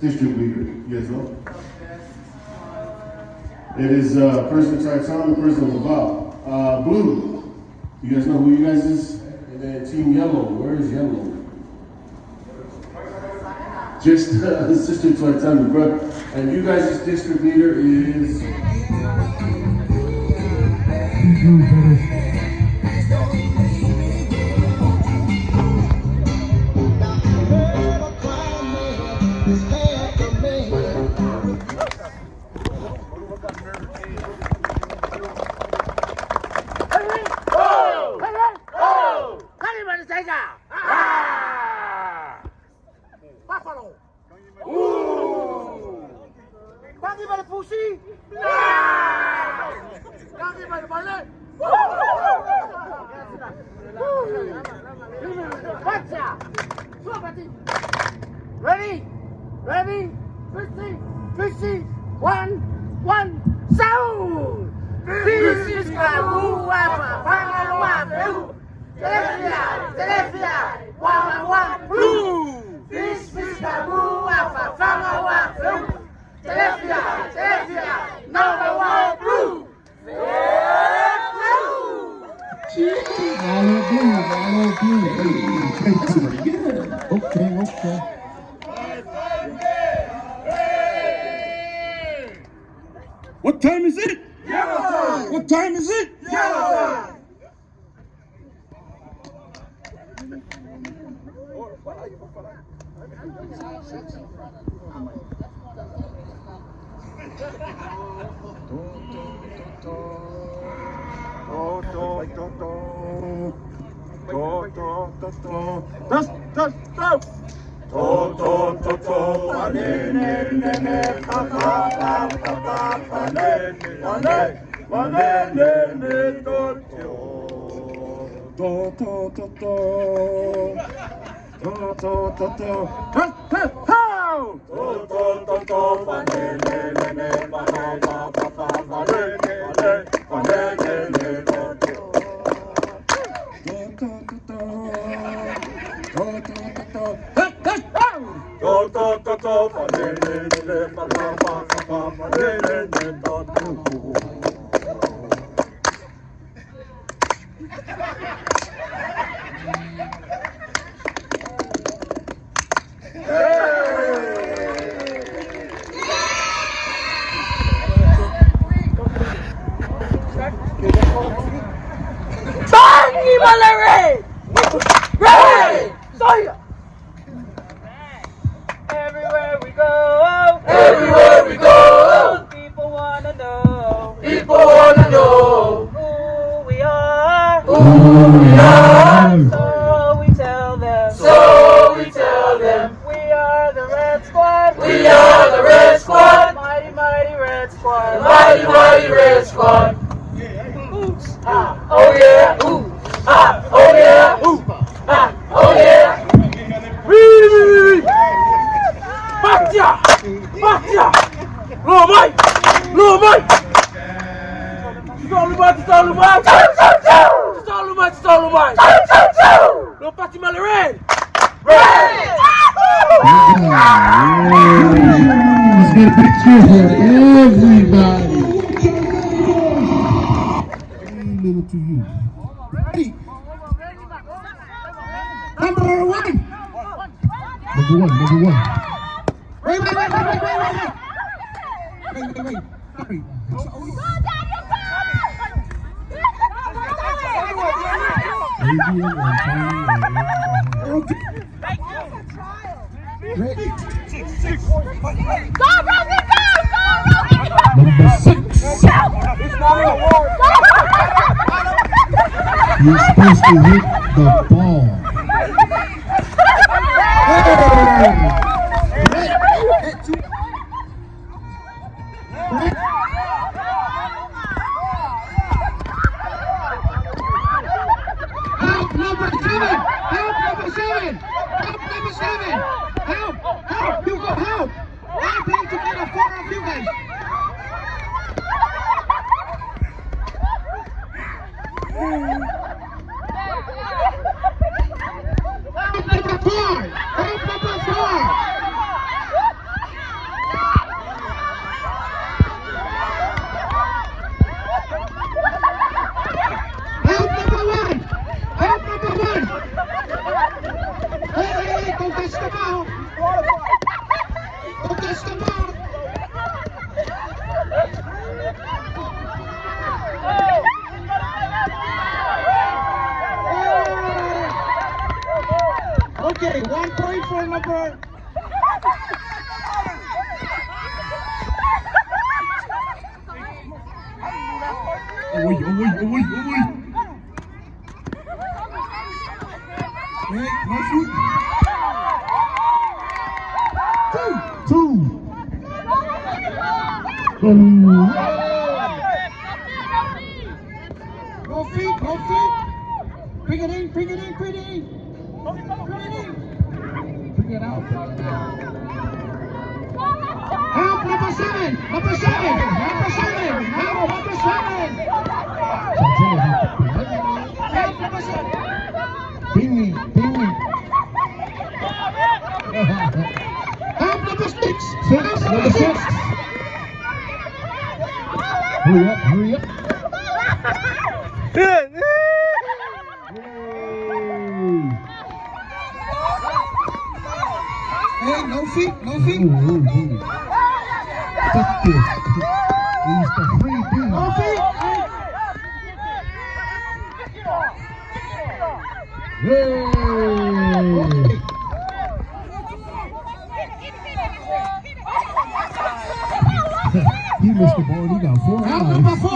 district leader. You guys know? It is President Tritone and President Laval. Blue, you guys know who you guys is? And then Team Yellow, where is Yellow? Just Assistant Tritone, bro. And you guys' district leader is... Ready? Ready? 50, 1, sound! This is Kabu Wafa, Fanga, Telefia, 1, blue! This is Kabu Wafa, Fanga, Telefia, number 1, blue! All blue. Okay. What time is it? Yellow time! What time is it? Yellow time! Everywhere we go, people wanna know who we are. So we tell them, we are the Red Squad. Mighty Red Squad. Mighty Red Squad. Oops. Oh yeah. Oh yeah. Oh yeah. Batia! Low Mike! Stallumite! Low Patty Mallory! Red! Let's get a picture for everybody. A little to you. Ready? Number one. Wait. Hurry. Ready? Number 6. You're supposed to hit the ball. Help number 7! Help! You go help! I'm going to get a photo of you guys. Help number 4! Wait, no foot. Two. No feet. Bring it in. Bring it out. Help number 7. Help number 7. Help number 7. Bing me. Help number 6. Number 6. Hurry up. Hey, no feet. Stop this. He's the free dude. No feet. Hey. He missed the ball. He got 4 eyes. Help number 4.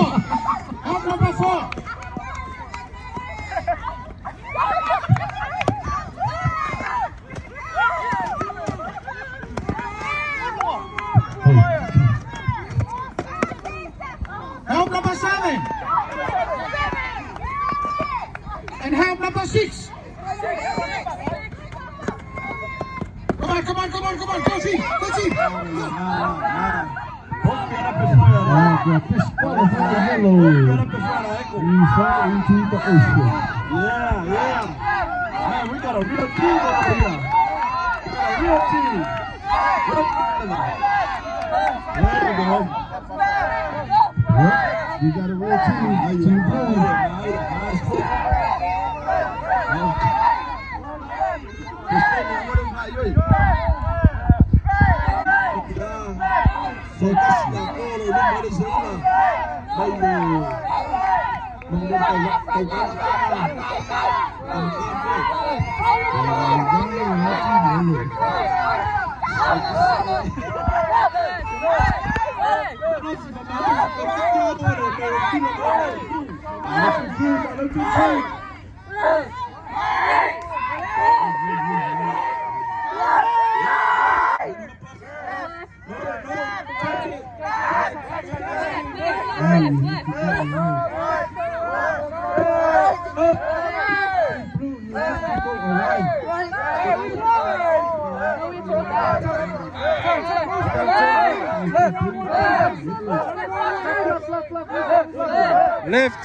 Help number 7. And help number 6. Come on. Go see. The fish bottle from the yellow. We fly into the ocean. Yeah. Man, we got a real team over here. There we go. Yep, we got a real team. Team Blue. Left.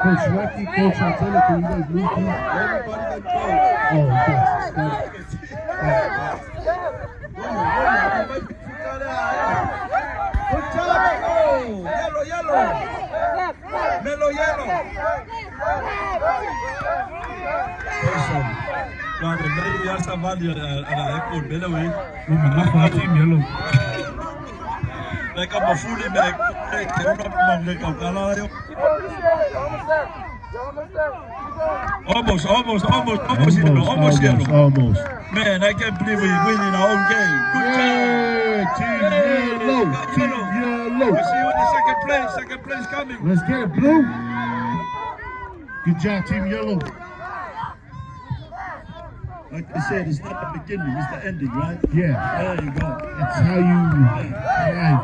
Coach Rocky, Coach Antonio, can you guys move please? Oh, okay. Good job. Yellow. Mellow yellow. Wow, the mellow yellow value at the airport, by the way. Team yellow. Like I'm a fully back. Almost yellow. Man, I can't believe we're winning our own game. Good job. Team yellow. We see you in the second place coming. Let's get it, Blue. Good job, Team Yellow. Like I said, it's not the beginning, it's the ending, right? Yeah. There you go. It's how you fly.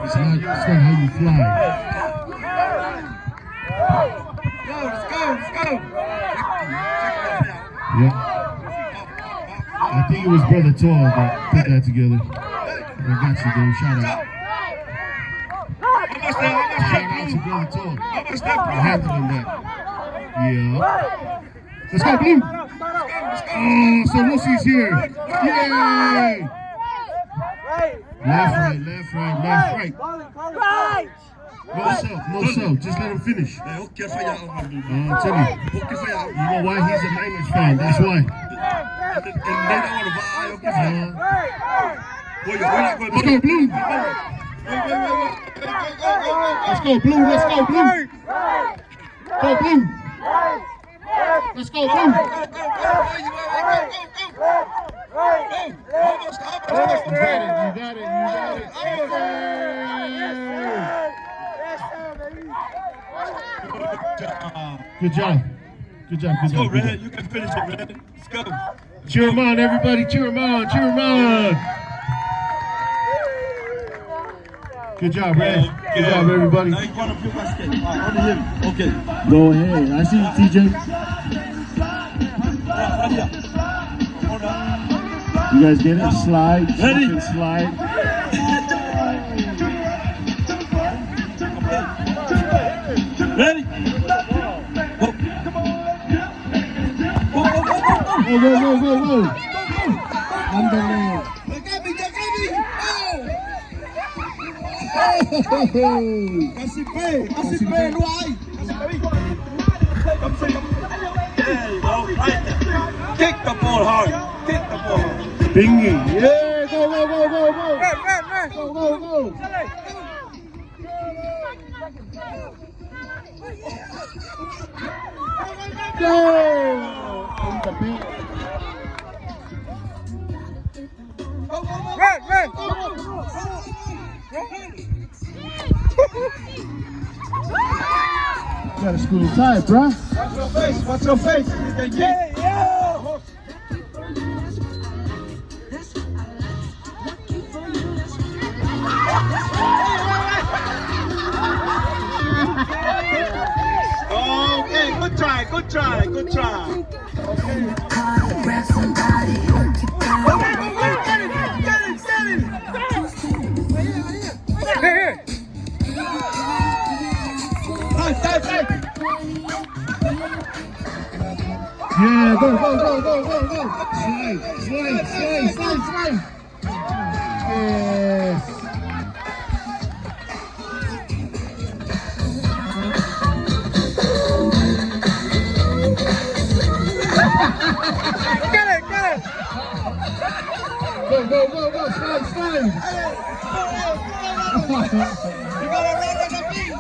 It's not how you fly. Let's go. Yeah. I think it was Brother Tor that put that together. I got you, dude. Shout out. Shout out to Brother Tor. I have to do that. Yeah. Let's go, Blue. Oh, so Lucy's here. Yay! Left, right. No self. Just let him finish. I'm telling you. You know why? He's a Niners fan. That's why. Let's go, Blue. Let's go, Blue. Let's go, Blue. Go, Blue. Let's go, Blue. You got it. Good job. Let's go, Red. You can finish it, Red. Let's go. Cheer him on, everybody. Cheer him on. Good job, Red. Good job, everybody. Now you want to play basket. Only him. Okay. Go ahead. I see you, TJ. You guys get it? Slide. Ready? Slide. Ready? Go. Underland. There you go. Right there. Kick the ball hard. Bingy. Yeah, go. Go. Go. You gotta screw tight, bruh. Watch your face. Okay, good try. Yeah, go. Slide. Yes. Get it. Go. Slide. You gotta run like a bee.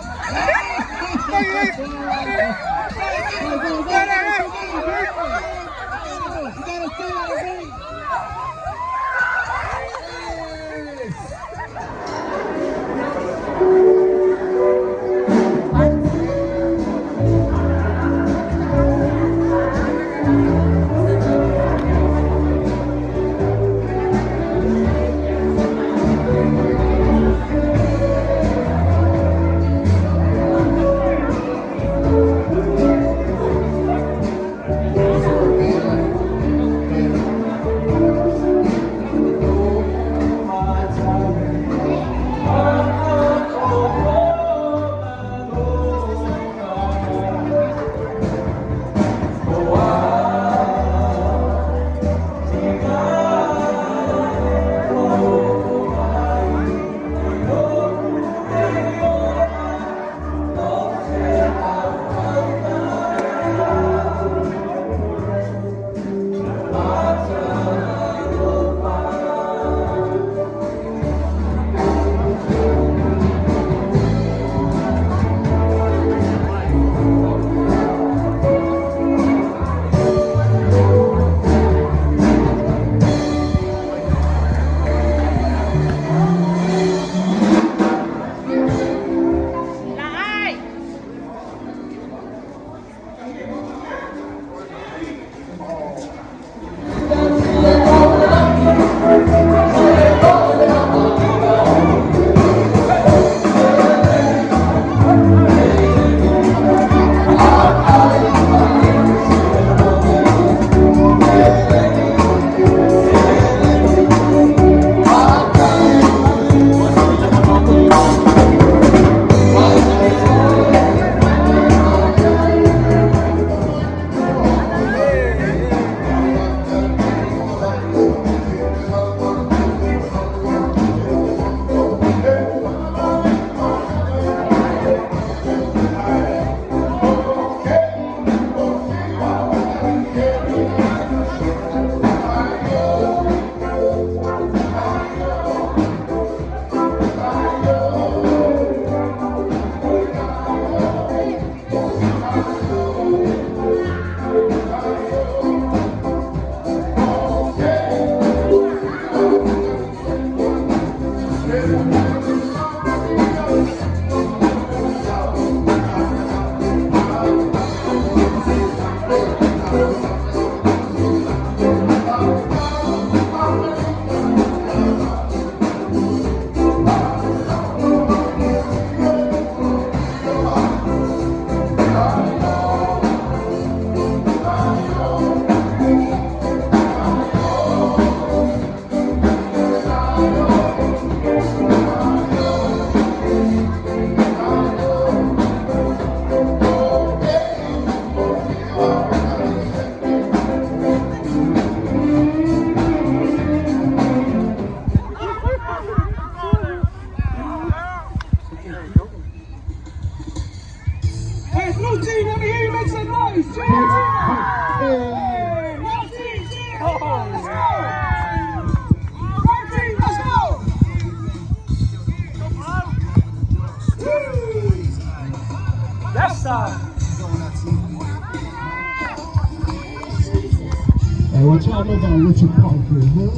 Hey, blue team, let me hear you make some noise. Cheers. Hey, blue team, cheers. Let's go. Red team, let's go. Left side. Hey, what y'all know about Richard Parker, huh?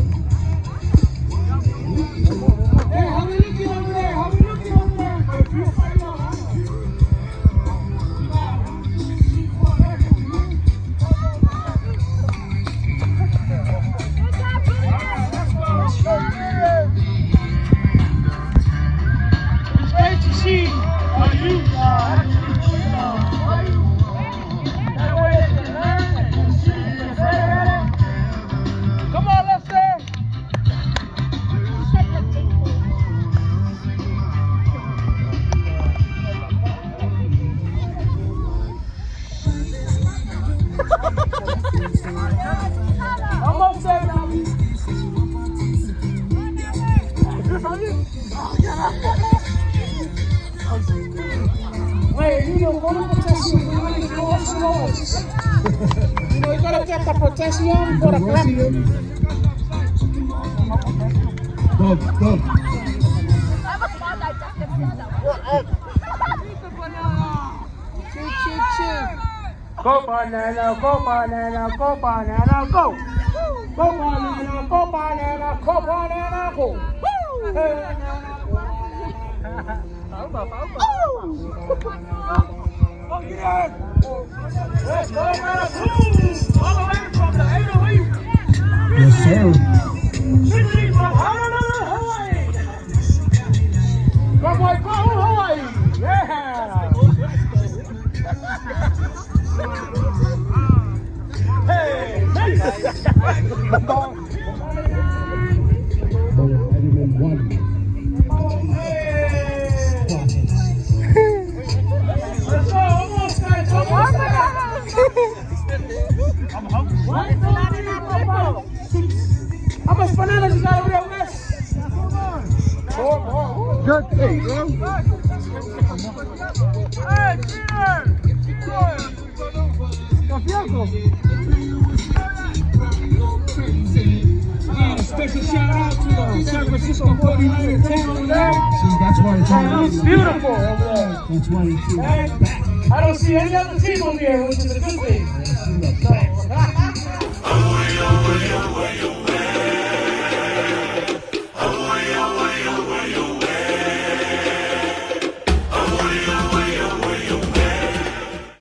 Hey, how we looking over there? How we looking over there? It's great to see you. Come on, let's go. Almost there now. Wait, you know, one protection for winning four scores. You know, you gotta get the protection for the clap. Dub. Chill. Go banana, go banana, go banana, go. Go banana, go banana, go banana, go. Oh yeah! Let's go, man! All the way from the 808. Yes, sir. Sydney from Hawaii. Go boy, go Hawaii! Yeah! Hey, nice! Element 1. Let's go, almost guys, almost guys. How much bananas you got over there, Wes? 4 more. Good thing, bro. Hey, Peter! A special shout out to the San Francisco 49er team over there. See, that's why it's on. It's beautiful over there. That's why it's on. I don't see any other team over here, which is a good thing.